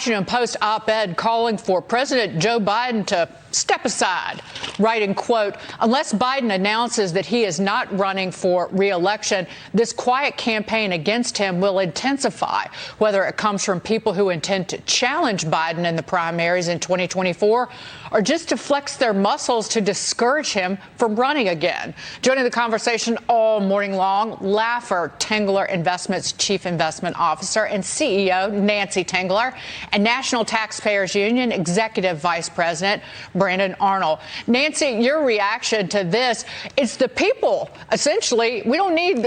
Washington Post op-ed calling for President Joe Biden to step aside, writing, quote, unless Biden announces that he is not running for re-election, this quiet campaign against him will intensify, whether it comes from people who intend to challenge Biden in the primaries in 2024 or just to flex their muscles to discourage him from running again. Joining the conversation all morning long, Laffer Tengler Investments Chief Investment Officer and CEO Nancy Tengler, and National Taxpayers Union Executive Vice President Brandon Arnold. Nancy, your reaction to this, it's the people, essentially. We don't need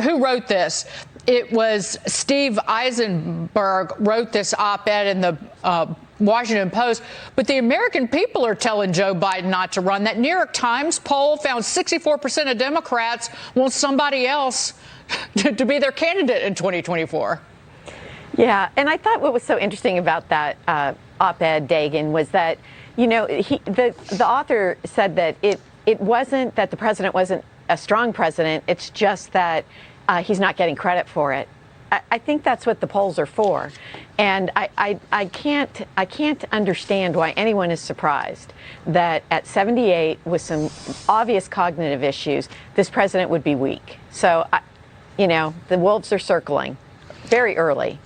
who wrote this. It was Steve Eisenberg wrote this op-ed in the Washington Post, but the American people are telling Joe Biden not to run. That New York Times poll found 64% of Democrats want somebody else to be their candidate in 2024. Yeah, and I thought what was so interesting about that op-ed, Dagan, was that, you know, the author said that it wasn't that the president wasn't a strong president, it's just that he's not getting credit for it. I think that's what the polls are for. And I can't understand why anyone is surprised that at 78, with some obvious cognitive issues, this president would be weak. So, you know, the wolves are circling very early.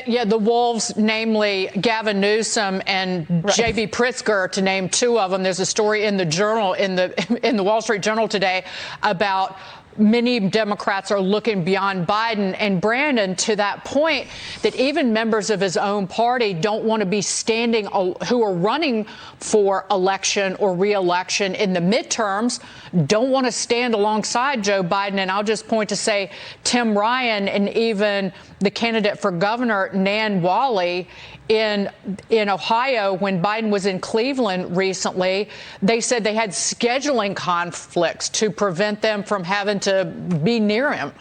Yeah, the wolves, namely Gavin Newsom and J.B. Pritzker, to name two of them. There's a story in the Journal, in the Wall Street Journal today, about many Democrats are looking beyond Biden. And Brandon, to that point, that even members of his own party don't want to be standing, who are running for election or re-election in the midterms, don't want to stand alongside Joe Biden. And I'll just point to, say, Tim Ryan and even the candidate for governor, Nan Wally, in Ohio, when Biden was in Cleveland recently, they said they had scheduling conflicts to prevent them from having to be near him.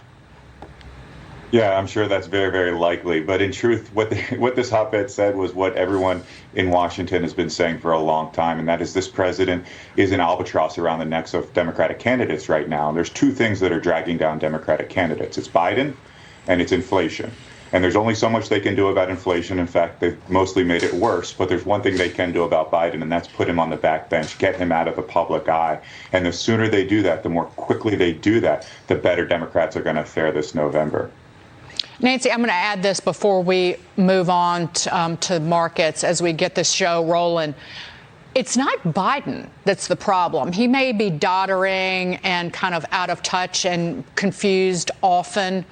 Yeah, I'm sure that's very, very likely. But in truth, what this op-ed said was what everyone in Washington has been saying for a long time, and that is this president is an albatross around the necks of Democratic candidates right now. And there's two things that are dragging down Democratic candidates. It's Biden and it's inflation. And there's only so much they can do about inflation. In fact, they've mostly made it worse. But there's one thing they can do about Biden, and that's put him on the back bench, get him out of the public eye. And the sooner they do that, the more quickly they do that, the better Democrats are going to fare this November. Nancy, I'm going to add this before we move on to markets as we get this show rolling. It's not Biden that's the problem. He may be doddering and kind of out of touch and confused often.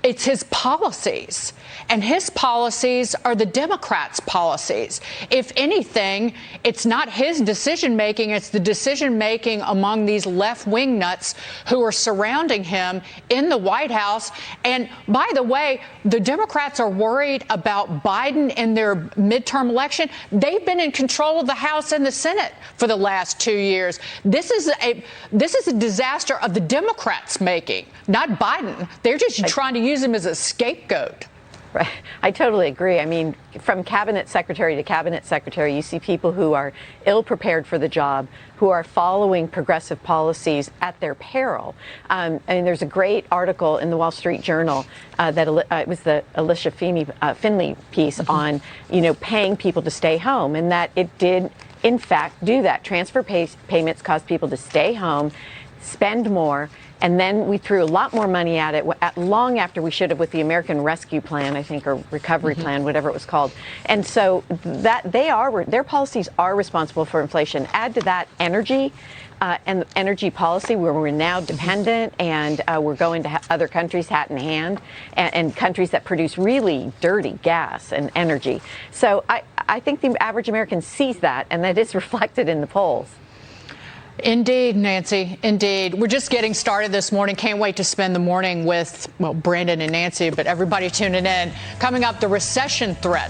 It's his policies, and his policies are the Democrats' policies. If anything, it's not his decision-making, it's the decision-making among these left-wing nuts who are surrounding him in the White House. And by the way, the Democrats are worried about Biden in their midterm election. They've been in control of the House and the Senate for the last 2 years. This is a disaster of the Democrats' making, not Biden. They're just trying to use him as a scapegoat. Right. I totally agree. I mean, from cabinet secretary to cabinet secretary, you see people who are ill prepared for the job, who are following progressive policies at their peril. I mean, there's a great article in the Wall Street Journal that it was the Alicia Finley piece on, you know, paying people to stay home, and that it did, in fact, do that. Transfer payments caused people to stay home, spend more. And then we threw a lot more money at it long after we should have with the American Rescue Plan, I think, or Recovery Plan, whatever it was called. And so that their policies are responsible for inflation. Add to that energy and energy policy, where we're now dependent and we're going to other countries hat in hand, and countries that produce really dirty gas and energy. So I think the average American sees that, and that is reflected in the polls. Indeed, Nancy, indeed. We're just getting started this morning. Can't wait to spend the morning with, well, Brandon and Nancy, but everybody tuning in. Coming up, the recession threat.